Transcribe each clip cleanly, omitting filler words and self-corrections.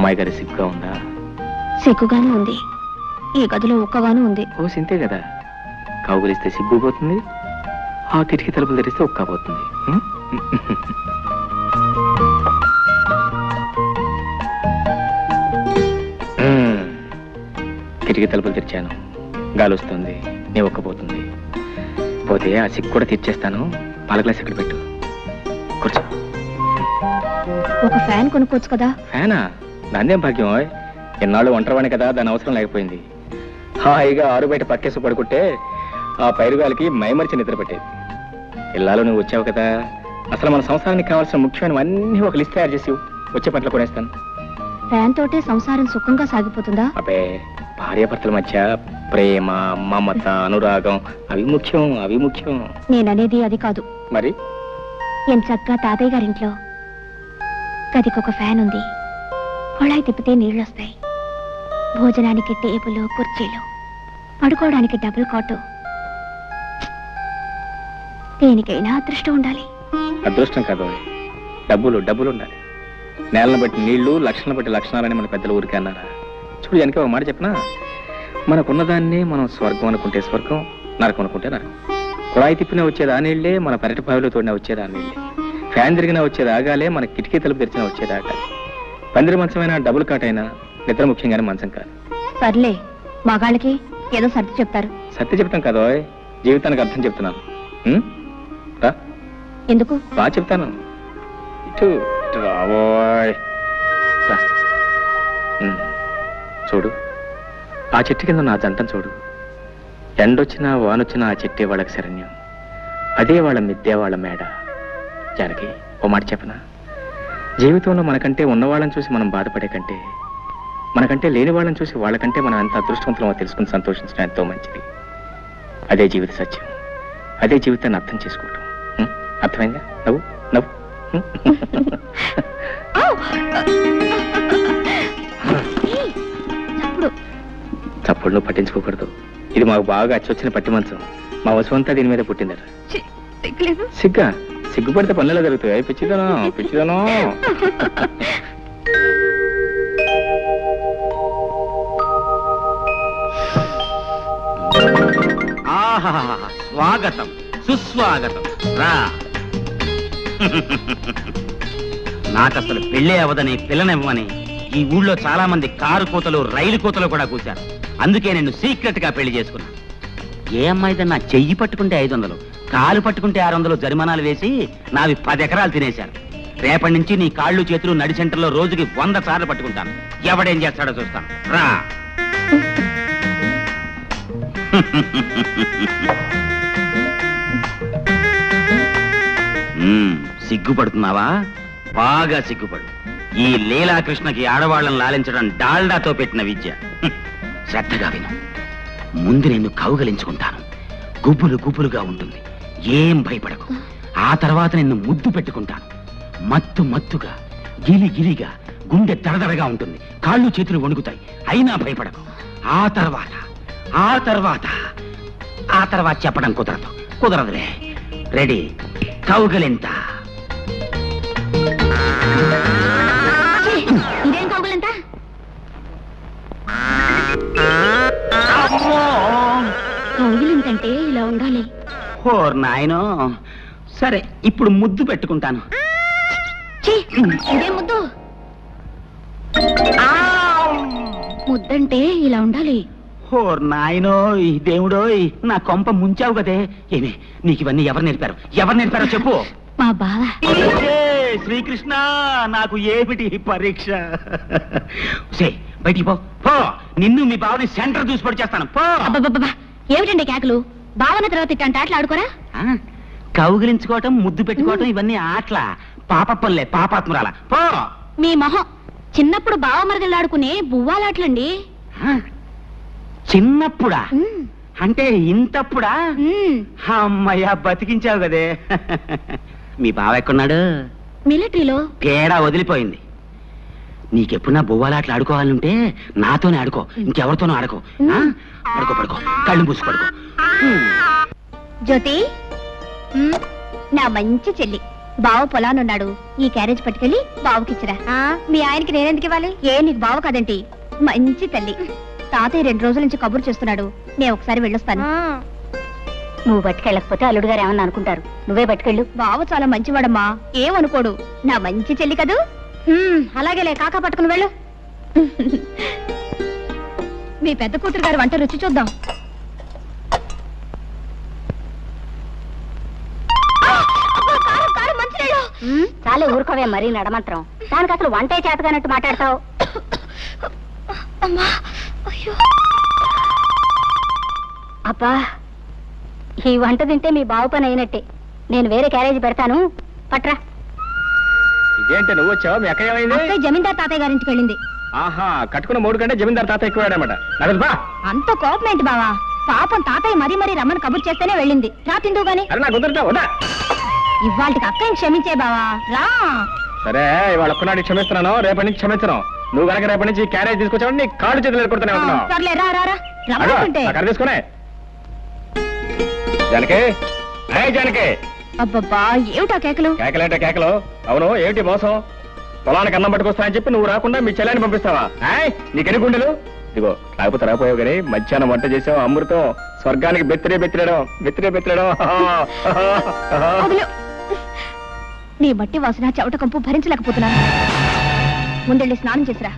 అమ్మాయి గారి సిగ్గుగా ఉందా? సిగ్గుగానే ఉంది. ఈ గదిలో ఉక్కగాను ఉంది. ఓ సింతే కదా, కౌగులిస్తే సిగ్గు పోతుంది, ఆ కిటికీ తలుపులు తెరిస్తే ఉక్క పోతుంది. కిటికీ తలుపులు తెరిచాను, గాలి వస్తుంది, నీ ఒక్కపోతుంది. పోతే ఆ సిగ్గు కూడా తెచ్చేస్తాను. పాల గ్లాస్ ఎక్కడ పెట్టు, కూర్చో. ఒక ఫ్యాన్ కొనుక్కోవచ్చు కదా. ఫ్యానా? దాన్నేం భాగ్యం. ఎన్నాళ్ళు ఒంటరివాణి కదా, దాని అవసరం లేకపోయింది. హాయిగా ఆరు బయట పక్కేసి పడుకుంటే ఆ పైరుగాలికి మైమరిచి నిద్ర పెట్టేది. ఇల్లాలో నువ్వు వచ్చావు కదా, అసలు మన సంసారానికి కావాల్సిన ముఖ్యమైనవన్నీ ఒక లిస్ట్ తయారు చేసి వచ్చే పట్ల కొనేస్తాను. ఫ్యాన్ తోటే సంసారం సుఖంగా సాగిపోతుందా? అబ్బే, భార్యాభర్తల మధ్య ప్రేమ, మమత, అనురాగం అవి ముఖ్యం, అవి ముఖ్యం. నేననేది అది కాదు. మరి ఎంచక్కా తాతయ్య గారింట్లో గదికొక ఫ్యాన్ ఉంది, కొళాయి తిప్పితే నీళ్ళొస్తాయి, భోజనానికి టేబుల్, కుర్చీలు, పడుకోవడానికి డబుల్ కాటు. దేనికైనా అదృష్టం ఉండాలి. అదృష్టం కాదు, డబ్బులు డబ్బులు ఉండాలి. నేలను బట్టి నీళ్లు, లక్షణాలను బట్టి లక్షణాలని మన పెద్దలు ఊరికే అన్నారా? చూడు, వెనక ఒక మాట చెప్పనా, మనకున్నదాన్ని మనం స్వర్గం అనుకుంటే స్వర్గం, నరకం అనుకుంటే నరకం. కుళాయి తిప్పినా వచ్చేది ఆ నీళ్లే, మన పెరటి బావిలో తోడినా వచ్చేది ఆ నీళ్లే. ఫ్యాన్ తిరిగినా వచ్చేది ఆగాలే, మన కిటికీ తలుపు తెరిచినా వచ్చేది ఆగాలి. పందిరి మంచమైనా, డబుల్ కాట్ అయినా నిద్ర ముఖ్యంగానే మంచం కాదు. సర్లే, మగాళ్ళకి ఏదో సర్ది చెప్తారు. సత్య చెప్తాం కదా, జీవితానికి అర్థం చెప్తున్నాను. రా, ఎందుకు? బాగా చెప్తాను. ఇటు రావోయ్. చూడు, ఆ చెట్టు కింద నా జంటను చూడు. ఎండొచ్చినా వానొచ్చినా ఆ చెట్టే వాళ్ళకి శరణ్యం, అదే వాళ్ళ మిద్దే, వాళ్ళ మేడ. జానకి, ఓ మాట చెప్పనా, జీవితంలో మనకంటే ఉన్నవాళ్ళని చూసి మనం బాధపడే కంటే, మనకంటే లేని వాళ్ళని చూసి వాళ్ళకంటే మనం ఎంత అదృష్టవంతులమో తెలుసుకుని సంతోషించడం ఎంతో మంచిది. అదే జీవిత సత్యం, అదే జీవితాన్ని అర్థం చేసుకోవటం. అర్థమైందా? నవ్వు నవ్వు. చప్పుడు నువ్వు పట్టించుకోకూడదు. ఇది మాకు బాగా అచ్చొచ్చిన పట్టి మంచం. మా వసువంతా దీని మీద పుట్టిందట. సిగ్గా? సిగ్గుపడితే పనులలో జరుగుతాయి. పిచ్చిదనో పిచ్చిదనో. స్వాగతం, సుస్వాగతం. రా. నాకసలు పెళ్ళే అవదని, పిల్లనివ్వని ఈ ఊళ్ళో చాలా మంది కారు కోతలు, రైలు కోతలు కూడా కూర్చారు. అందుకే నేను సీక్రెట్ గా పెళ్లి చేసుకున్నాను. ఏ అమ్మాయితో నా చెయ్యి పట్టుకుంటే 500, కాలు పట్టుకుంటే 600 జరిమానాలు వేసి నావి 10 ఎకరాలు తినేశారు. రేపటి నుంచి నీ కాళ్ళు చేతులు నడి సెంటర్లో రోజుకి 100 సార్లు పట్టుకుంటాను. ఎవడేం చేస్తాడో చూస్తాను. రా. సిగ్గుపడుతున్నావా? బాగా సిగ్గుపడు. ఈ లీలాకృష్ణకి ఆడవాళ్ళని లాలించడం డాల్డాతో పెట్టిన విద్య. శ్రద్ధగా విను. ముందు నేను కౌగలించుకుంటాను. గుబ్బులు గుబ్బులుగా ఉంటుంది, ఏం భయపడకు. ఆ తర్వాత నిన్ను ముద్దు పెట్టుకుంటాను. మత్తు మత్తుగా, గిలి గిలిగా, గుండె దడదడగా ఉంటుంది. కాళ్ళు చేతులు వణుకుతాయి, అయినా భయపడకు. ఆ తర్వాత చెప్పడం కుదరదులే. రెడీ? కౌగలింత. ఇదేం కౌగులంత? కౌగులింతంటే ఇలా ఉండాలి. ఓర్ నాయనో. సరే, ఇప్పుడు ముద్దు పెట్టుకుంటాను. ఇదే ముద్దు? ముద్దంటే ఇలా ఉండాలి. ఓర్ నాయనో, ఈ దేవుడోయ్, నా కొంప ముంచావు కదే. ఏమి, నీకు ఇవన్నీ ఎవరు నేర్పారో చెప్పు. మా బావ. శ్రీకృష్ణ, నాకు ఏమిటి పరీక్ష? బయటికి పో. నిన్ను మీ బావని సెంటర్ చూసి పడి చేస్తాను. పో. ఏమిటండి కేకలు? బావన తర్వాత ఇట్టంటే ఆటలు ఆడుకోరా? కౌగిలించుకోవటం, ముద్దు పెట్టుకోవటం ఇవన్నీ ఆటల. పాపప్పలే, పాపాత్మురాల. పో. మీ మొహం. చిన్నప్పుడు బావ మరదలు ఆడుకునే బువ్వాలాటలండి. చిన్నప్పుడా? అంటే ఇంతప్పుడా? అమ్మయ్యా, బతికించావు కదే. మీ బావ ఎక్కడున్నాడు? మిలిటరీలో. తేడా వదిలిపోయింది. నీకెప్పుడు నా బొవ్వాలాట్లు ఆడుకోవాలంటే నాతోనే ఆడుకో, ఇంకెవరితోనూ ఆడుకో. పడుకో, కళ్ళు మూసి పడుకో. జ్యోతి, నా మంచి చెల్లి, బావ పొలానున్నాడు. ఈ క్యారేజ్ పట్టుకెళ్ళి బావకిచ్చిరా. మీ ఆయనకి నేనెందుకు ఇవ్వాలి? ఏ నీకు బావ కదంటి, మంచి తల్లి. తాతయ్య 2 రోజుల నుంచి కబురు చేస్తున్నాడు. నేను ఒకసారి వెళ్ళొస్తాను. నువ్వు పట్టుకెళ్ళకపోతే అల్లుడు గారు ఏమన్నా అనుకుంటారు. నువ్వే పట్టుకెళ్ళు. బావ చాలా మంచివాడమ్మా, ఏమనుకోడు. నా మంచి చెల్లి కదూ. అలాగేలే, కాకా పట్టుకుని వెళ్ళు. మీ పెద్ద కూతురు గారు వంట రుచి చూద్దాం. చాలే ఊరుకోవే మరీ నడమంత్రం. దానికి అసలు వంటే చేతగానట్టు మాట్లాడతావు. అబ్బా, ఈ వంట తింటే మీ బావు పని అయినట్టే. నేను వేరే క్యారేజీ పెడతాను, పట్రా. ఇదేంటి నువ్వు వచ్చావు? మీ అక్క ఏమైంది? జమీందార్ తాతయ్య గారింటికి వెళ్ళింది. ఆహా, కట్టుకున్న 3 కంటే జమీందార్ తాత ఎక్కువాడనమాట. అంత కోపం ఏంటి బావా? పాపం తాతయ్య మరీ మరీ రమ్మని కబుర్ చేస్తేనే వెళ్ళింది. రా తిందువు గాని. ఇవాళకి అక్కని క్షమించే బావా, రా. సరే, ఇవాళ ఒక్కనాడు క్షమిస్తున్నాను, రేపటి నుంచి క్షమించను. నువ్వు కనుక రేపటి నుంచి క్యారేజ్ తీసుకొచ్చావు నీ కాళ్ళు చేతులు ఎదుర్కొడుతున్నావు. సర్లే, రా రా రా. రమ్మంటే తీసుకునే జానకి. జానకి, అబ్బబ్బా, ఏమిటా కేకలు? కేకలేంటే కేకలు? అవును, ఏమిటి మోసం? పొలానికి అన్నం పట్టుకొస్తానని చెప్పి నువ్వు రాకుండా మీ చెల్లెని పంపిస్తావా? నీకెన్ని గుండెలు? ఇదిగో, రాకపోతే రాపోయావు కానీ మధ్యాహ్నం వంట చేసావు అమృతం. స్వర్గానికి బెత్తిరేయడం. నీ మట్టి వాసన చెవట కంపు భరించలేకపోతున్నాను. ముందెళ్ళి స్నానం చేసిరా.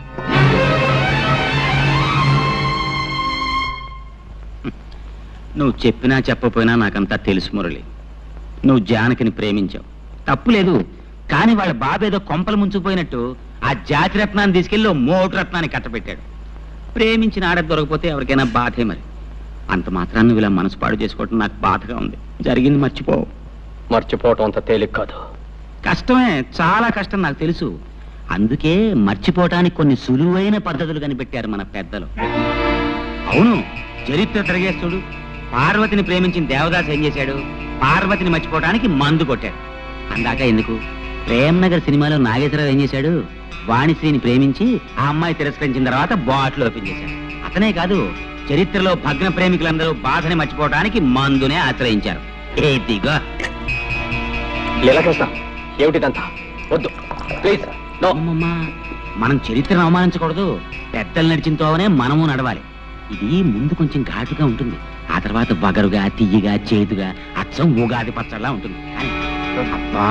నువ్వు చెప్పినా చెప్పపోయినా నాకంతా తెలుసు మురళి. నువ్వు జానకిని ప్రేమించావు, తప్పులేదు. కానీ వాళ్ళ బాబేదో కొంపలు ముంచుకుపోయినట్టు ఆ జాతి రత్నాన్ని తీసుకెళ్ళి మోటు రత్నాన్ని కట్టబెట్టాడు. ప్రేమించిన ఆడ దొరకపోతే ఎవరికైనా బాధే. మరి అంత మాత్రాన్ని నువ్వు ఇలా మనసు పాడు చేసుకోవటం నాకు బాధగా ఉంది. జరిగింది మర్చిపోవు. మర్చిపోవటం అంత తేలిక కాదు. కష్టమే, చాలా కష్టం నాకు తెలుసు. అందుకే మర్చిపోవటానికి కొన్ని సులువైన పద్ధతులు కనిపెట్టారు మన పెద్దలు. అవును, చరిత్ర తిరగేస్తుడు. పార్వతిని ప్రేమించిన దేవదాస్ ఏం చేశాడు? పార్వతిని మర్చిపోవడానికి మందు కొట్టాడు. అందాక ఎందుకు, ప్రేమ్నగర్ సినిమాలో నాగేశ్వరరావు ఏం చేశాడు? వాణిశ్రీని ప్రేమించి ఆ అమ్మాయి తిరస్కరించిన తర్వాత బాటిల్ ఓపెన్ చేశాడు. అతనే కాదు, చరిత్రలో భగ్న ప్రేమికులందరూ బాధని మర్చిపోవడానికి మందునే ఆశ్రయించారు. ఏదిగా ఏమిటిదంతా? వద్దు ప్లీజ్. మనం చరిత్రను అవమానించకూడదు. పెద్దలు నడిచిన తోవనే మనము నడవాలి. ఇది ముందు కొంచెం ఘాటుగా ఉంటుంది, ఆ తర్వాత బగరుగా, తియ్యగా, చేదుగా, అచ్చం ఉగాది పచ్చడిలా ఉంటుంది. అబ్బా,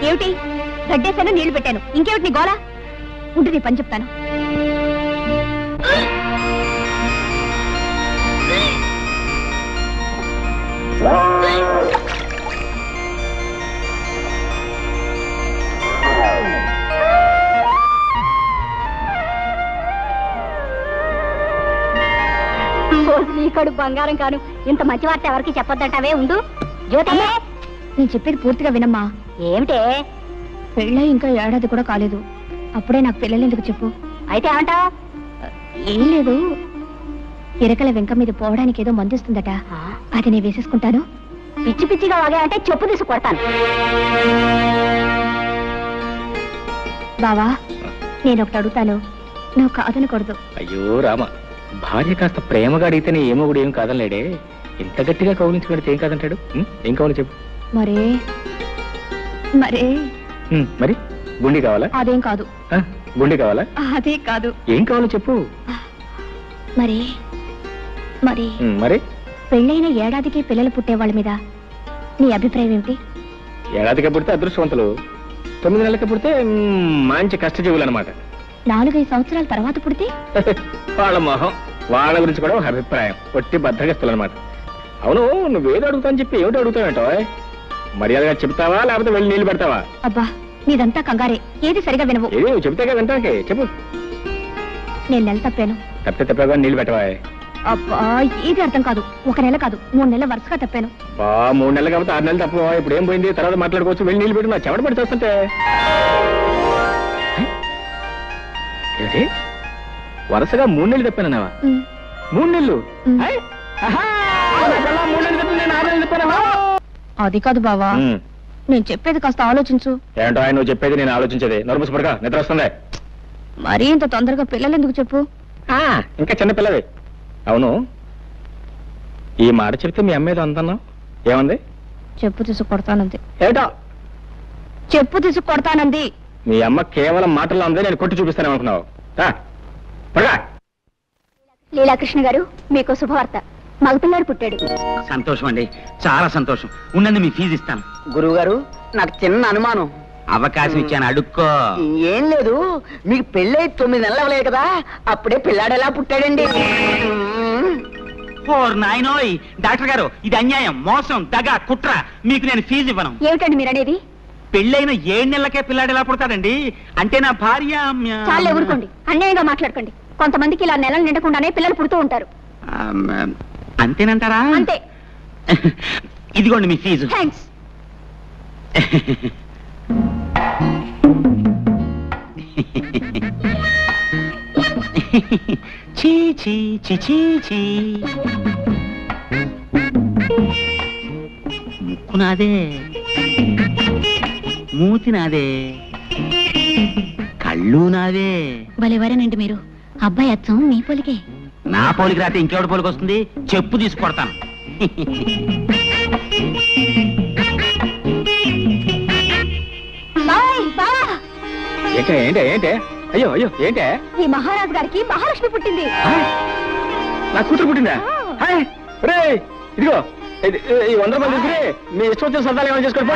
ఏమిటి? గడ్డేశాను, నీళ్లు పెట్టాను, ఇంకేమిటి నీ గోళ? ఉంటుంది పని చెప్తాను. నీకడు బంగారం కాను. ఇంత మంచి వార్త ఎవరికి చెప్పొద్దంటావే. ఉండు జ్యోతి, నేను చెప్పేది పూర్తిగా వినమ్మా. ఏమిటే? పెళ్ళై ఇంకా ఏడాది కూడా కాలేదు, అప్పుడే నాకు పిల్లలు ఎందుకు చెప్పు? అయితే ఏమంటావు? ఏం లేదు, ఇరకల వెంక మీద పోవడానికి ఏదో మందిస్తుందట, అది నేను వేసేసుకుంటాను. పిచ్చి పిచ్చిగా వాగా అంటే చెప్పు తీసి కొడతాను. బావా, నేను ఒకటి అడుగుతాను, నువ్వు కాదనకూడదు. అయ్యో రామ, భార్య కాస్త ప్రేమగా అడిగితేనే ఏమో కూడా ఏం కాదనలేడే. ఇంత గట్టిగా కౌలించుకుంటే ఏం కాదంటాడు? ఏం కావాలి చెప్పు. మరే మరే మరి గుండి కావాలా? అదేం కాదు. గుండి కావాలా? అదే కాదు. ఏం కావాలో చెప్పు. మరి మరి మరి పెళ్ళైన ఏడాదికి పిల్లలు పుట్టే వాళ్ళ మీద నీ అభిప్రాయం ఏమిటి? ఏడాదికి పుడితే అదృష్టవంతులు, 9 నెలలకి పుడితే మంచి కష్టజీవులు అనమాట. 4-5 సంవత్సరాల తర్వాత పుడితే వాళ్ళ మొహం, వాళ్ళ గురించి కూడా ఒక అభిప్రాయం, ఒట్టి బద్దగిస్తులు అనమాట. అవును, నువ్వేదో అడుగుతాను చెప్పి ఏమిటి అడుగుతావేంటో? మర్యాదగా చెప్తావా లేకపోతే వెళ్ళి నీళ్లు పెడతావా? అబ్బా, నీదంతా కంగారే, ఏది సరిగా వినవు. ఏది నువ్వు చెప్తే కదా వింటాకే. చెప్పు. నేను నెల తప్పాను. తప్పగా నీళ్లు పెట్టవా? అబ్బా, ఏది అర్థం కాదు. 1 నెల కాదు, 3 నెలల వరుసగా తప్పాను. 3 నెలలు కాబట్టి 6 నెలలు తప్ప. ఇప్పుడు ఏం పోయింది, తర్వాత మాట్లాడుకోవచ్చు. వెళ్ళి నీళ్లు పెట్టు. నా చెమట పడి చూస్తుంటే వరుసగా 3 నెలలు తప్పానన్నావా? 3 నెలలు? అది కాదు బావా, నేను చెప్పేది కాస్త ఆలోచించు. ఏంటో ఆయన నువ్వు చెప్పేది నేను ఆలోచించేది. నోరుమూసిపడగా నిద్ర వస్తుంది. మరీ ఇంత తొందరగా పిల్లలు ఎందుకు చెప్పు? ఇంకా చిన్న పిల్లవి. అవును, ఈ మాట చెప్తే మీ అమ్మ ఏదో అందన్నావు, ఏమంది? చెప్పు తీసుకు కొడతానంది. ఏటో చెప్పు తీసుకు కొడతానంది. మీ అమ్మ కేవలం మాటల్లో ఉంది, నేను కొట్టి చూపిస్తానేమనుకున్నావు? లీలాకృష్ణ గారు, మీకు శుభవార్త. మగపిల్లాడు పుట్టాడు. సంతోషం అండి, చాలా సంతోషం. ఉండండి, మీ ఫీజు ఇస్తాను. గురువు గారు, నాకు చిన్న అనుమానం. అవకాశం ఇచ్చాను, అడుక్కో. ఏం లేదు, మీకు పెళ్ళై 9 నెలలు అవ్వలేదు కదా, అప్పుడే పిల్లాడు ఎలా పుట్టాడండి? ఓర్ నాయనోయ్, డాక్టర్ గారు, ఇది అన్యాయం, మోసం, దగ, కుట్ర. మీకు నేను ఫీజు ఇవ్వను. ఏమిటండి మీరు అనేది? పెళ్ళైన 7 నెలలకే పిల్లాడు ఎలా పుడతాడండి? అంటే నా భార్య చాలా ఊరుకోండి, అన్యాయంగా మాట్లాడకండి. కొంతమందికి ఇలా నెలలు నిండకుండానే పిల్లలు పుడుతూ ఉంటారు. అంతేనంటారా? అంతే. ఇదిగోండి మీ ఫీజు. థ్యాంక్స్. చీ చీ చీ చీ చీ. ముక్కు నాదే, మూతి నాదే, కళ్ళు నాదే. భలేవారేనండి మీరు. అబ్బాయి అచ్చం మీ పోలికే. నా పోలికి రాతే ఇంకెవడి పోలికి వస్తుంది? చెప్పు తీసుకొడతాను. ఏంటే ఏంటే ఏంటే? అయ్యో అయ్యో ఏంటే? ఈ మహారాజు గారికి మహాలక్ష్మి పుట్టింది. నా కూతురు పుట్టిందా? ఇదిగో ఈ 100 రూపాయలు తీసుకుని మీ ఇష్టం వచ్చిన సరదాలు ఏమైనా చేసుకోండి.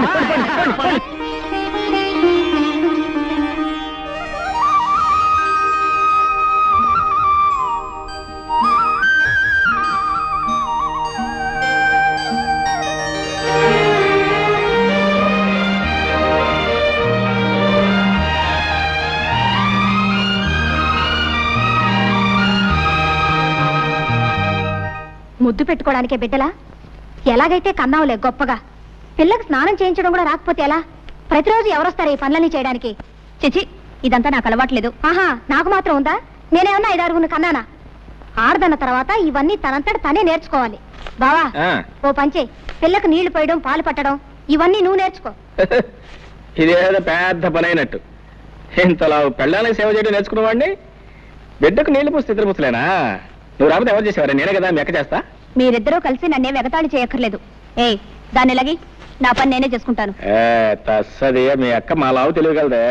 ముద్దు పెట్టుకోవడానికే బిడ్డలా? ఎలాగైతే కన్నావులే గొప్పగా. పిల్లకి స్నానం చేయించడం కూడా రాకపోతే ఎలా? ప్రతిరోజు ఎవరొస్తారు ఈ పనులన్నీ చేయడానికి? చిచి, ఇదంతా నాకు అలవాట్లేదు. ఆహా, నాకు మాత్రం ఉందా? నేనేమన్నా 5-6 కన్నానా? ఆడదన్న తర్వాత ఇవన్నీ తనంతట తనే నేర్చుకోవాలి. బావా, ఓ పంచే, పిల్లకు నీళ్లు పోయడం, పాలు పట్టడం ఇవన్నీ నువ్వు నేర్చుకో. ఇదేదో పెద్ద పని అయినట్టు. ఇంతలా పెళ్ళానికి సేవ చేయడం నేర్చుకున్నవాడిని బిడ్డకు నీళ్లు పోస్తే ఇద్దరు పుస్తలేనా? నువ్వు రాకపోతే ఎవరు చేసేవారు? నేనే కదా మీ అక్క చేస్తా. మీరిద్దరూ కలిసి నన్నే వెగతాళి చేయక్కర్లేదు. దాన్ని ఎలాగి నా పని నేనే చేసుకుంటాను. తస్సది, మీ అక్క మా లావు తెలియగలదే.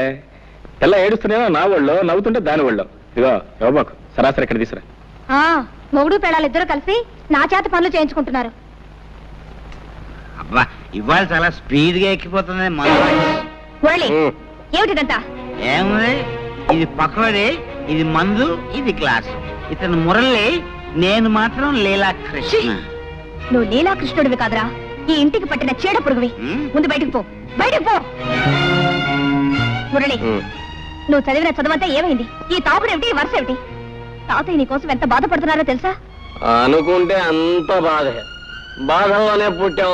పిల్ల ఏడుస్తున్నానో నా ఒళ్ళో, నవ్వుతుంటే దాని ఒళ్ళో. ఇదిగో ఇవ్వబాకు, సరాసరి ఇక్కడ తీసురా. మొగుడు పెళ్ళాలు ఇద్దరు కలిసి నా చేత పనులు చేయించుకుంటున్నారు. అబ్బా, ఇవాళ చాలా స్పీడ్ గా ఎక్కిపోతుంది. ఏమిటిదంతా? ఏముంది, ఇది పకోడీ, ఇది మందు, ఇది గ్లాస్. ఇతను మురళి, నేను మాత్రం లీలాకృష్ణ. నువ్వు లీలాకృష్ణుడివి కాదురా, ఈ ఇంటికి పట్టిన చీడ పురుగువి. ముందు బయటికి పో, బయటికి పో. మురళి, నువ్వు చదివిన చదువంతా ఏమైంది? ఈ తాపుడేమిటి, ఈ వరుస ఏమిటి? తాతయ్య నీ కోసం ఎంత బాధపడుతున్నారో తెలుసా? అనుకుంటే అంత బాధే. బాధల్లోనే పుట్టాం,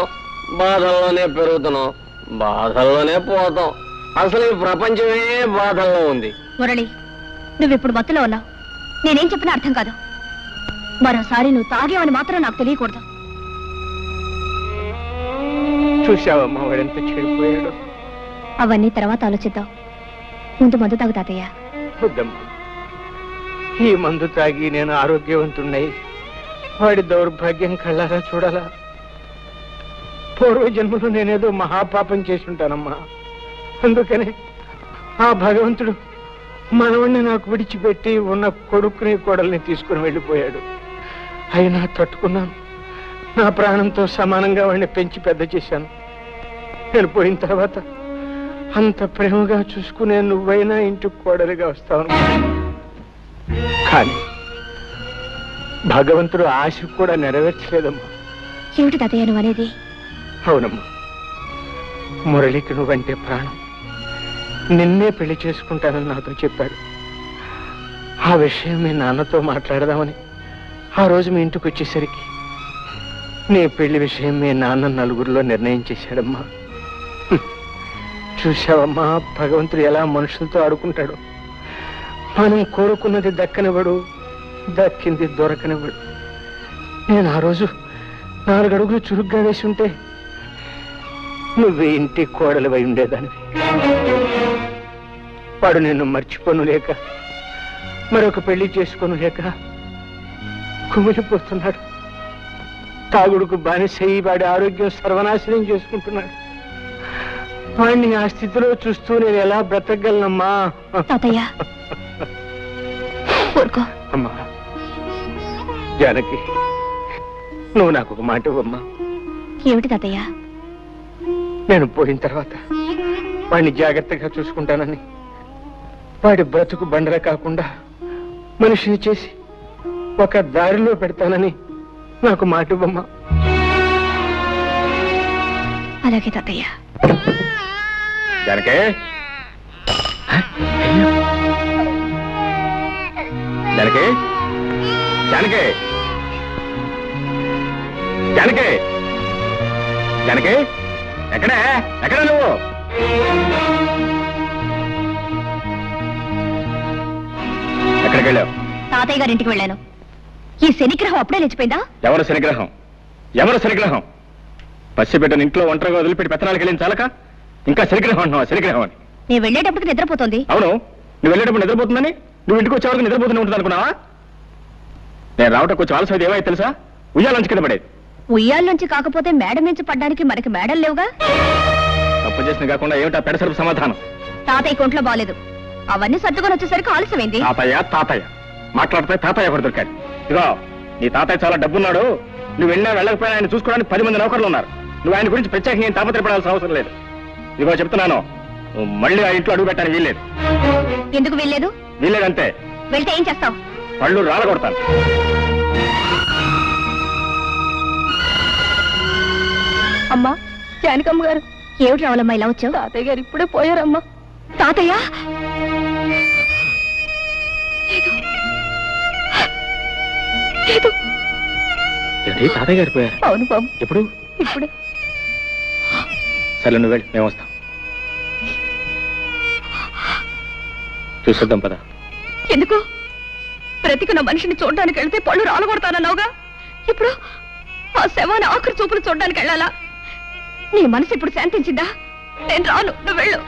బాధల్లోనే పెరుగుతున్నాం, బాధల్లోనే పోతాం. అసలు ఈ ప్రపంచమే బాధల్లో ఉంది. మురళి, నువ్విప్పుడు మత్తులో ఉన్నావు. నేనేం చెప్పినా అర్థం కాదు. మరోసారి నువ్వు తాగేవని మాత్రం నాకు తెలియకూడదు. చూసావమ్మా వాడెంత చెడిపోయాడు. అవన్నీ తర్వాత ఆలోచిద్దాం. ముందు మందు తాగు తాతయ్య. వద్దమ్మా, ఈ మందు తాగి నేను ఆరోగ్యవంతున్నై వాడి దౌర్భాగ్యం కళ్ళారా చూడాలా? పూర్వ జన్మలో నేనేదో మహాపాపం చేసి ఉంటానమ్మా. అందుకనే ఆ భగవంతుడు మనవణ్ణి నాకు విడిచిపెట్టి ఉన్న కొడుకుని కోడల్ని తీసుకుని వెళ్ళిపోయాడు. అయినా తట్టుకున్నాను. నా ప్రాణంతో సమానంగా వాడిని పెంచి పెద్ద చేశాను. నేను పోయిన తర్వాత అంత ప్రేమగా చూసుకునే నువ్వైనా ఇంటికి కోడలిగా వస్తావు. కానీ భగవంతుడు ఆశ కూడా నెరవేర్చలేదమ్మా. ఏమిటి తాతయ్య నువ్వు అనేది? అవునమ్మా, మురళికి నువ్వంటే ప్రాణం. నిన్నే పెళ్లి చేసుకుంటానని నాతో చెప్పాడు. ఆ విషయం మీ నాన్నతో మాట్లాడదామని ఆ రోజు మీ ఇంటికి వచ్చేసరికి నీ పెళ్లి విషయం మీ నాన్న నలుగురిలో నిర్ణయం చేశాడమ్మా. చూశావమ్మా, భగవంతుడు ఎలా మనుషులతో ఆడుకుంటాడు. మనం కోరుకున్నది దక్కనివ్వడు, దక్కింది దొరకనివ్వడు. నేను ఆ రోజు 4 అడుగులు చురుగ్గా వేసి ఉంటే నువ్వే ఇంటి కోడలివై ఉండేదానివి. వాడు నిన్ను మర్చిపోను లేక, మరొక పెళ్లి చేసుకోను లేక కుమిలిపోతున్నాడు. తాగుడుకు బానిసయ్యి వాడి ఆరోగ్యం సర్వనాశనం చేసుకుంటున్నాడు. వాడిని ఆ స్థితిలో చూస్తూ నేను ఎలా బ్రతకగలనమ్మా? తాతయ్య ఊరుకో. అమ్మా జానకి, నువ్వు నాకు ఒక మాట ఇవ్వమ్మా. ఏమిటి తాతయ్య? నేను పోయిన తర్వాత వాడిని జాగ్రత్తగా చూసుకుంటానని, వాడి బ్రతుకు బండర కాకుండా మనిషిని చేసి ఒక దారిలో పెడతానని నాకు మాట ఇవ్వమ్మా. అలాగే తాతయ్య. జానకే, జానకే, జానకే, జానకే, జానకే, ఎక్కడే ఎక్కడ నువ్వు? ఎక్కడికి వెళ్ళావు? తాతయ్య గారింటికి వెళ్ళాను. ఈ శనిగ్రహం అప్పుడే లేచిపోయిందా? ఎవరు శనిగ్రహం? ఎవరు శనిగ్రహం? పసిబిడ్డను ఇంట్లో ఒంటరిగా వదిలిపెట్టి పెత్తనాలకు వెళ్ళిన చాలక ఇంకా శనిగ్రహం అంటున్నావా? శనిగ్రహం అని. నేను వెళ్ళేటప్పటికి నిద్రపోతుంది. అవును, నువ్వు వెళ్ళేటప్పుడు నిద్రపోతుందని, నువ్వు ఇంటికి వచ్చే వరకు నిద్రపోతూనే ఉంటుంది అనుకున్నావా? నేను రావటం కొంచెం ఆలస్యం ఏమైతే తెలుసా? ఉయ్యాలంచి కింద పడేది. ఉయ్యాల్లోంచి కాకపోతే మేడ నుంచి పడ్డానికి మనకి మేడలు లేవుగా. తప్పు చేసిన కాకుండా ఏమిటా పెడసరుపు సమాధానం? తాతయ్య కొంట్లో బాలేదు. అవన్నీ సర్దుకొని వచ్చేసరికి ఆలస్యమైంది. తాతయ్య తాతయ్య మాట్లాడితే తాతయ్య ఒకటి దొరికాడు. ఇదిగో, నీ తాతయ్య చాలా డబ్బున్నాడు. నువ్వు వెళ్ళినా వెళ్ళకపోయినా ఆయన చూసుకోవడానికి 10 మంది నౌకర్లు ఉన్నారు. నువ్వు ఆయన గురించి ప్రత్యేకంగా ఏం తాపత్రపడాల్సిన అవసరం లేదు. ఇదిగో చెప్తున్నాను, నువ్వు మళ్ళీ ఆ ఇంట్లో అడుగు పెట్టడానికి వీల్లేదు. ఎందుకు వెళ్ళలేదు? వీల్లేదంతే. వెళ్తే ఏం చేస్తావు? పళ్ళు రాలగొడతాను. అమ్మా, జానకమ్మ గారు. ఏమిటి రావాలమ్మా ఇలా వచ్చావు? తాతయ్య గారు ఇప్పుడే పోయారమ్మా. తాతయ్య? తాతయ్య గారు పోయారు? అవును బాబు. ఎప్పుడు? ఇప్పుడే. సరే నువ్వు వెళ్ళి, మేము వస్తాం. చూసొద్దాం పద. ఎందుకు? బ్రతికున్న మనిషిని చూడడానికి వెళ్తే పళ్ళు రాలగొడతానన్నావుగా. ఇప్పుడు ఆ శవాన్ని ఆఖరి చూపులు చూడడానికి వెళ్ళాలా? నీ మనసు ఇప్పుడు శాంతించిందా? నేను రాను, నువ్వు వెళ్ళు.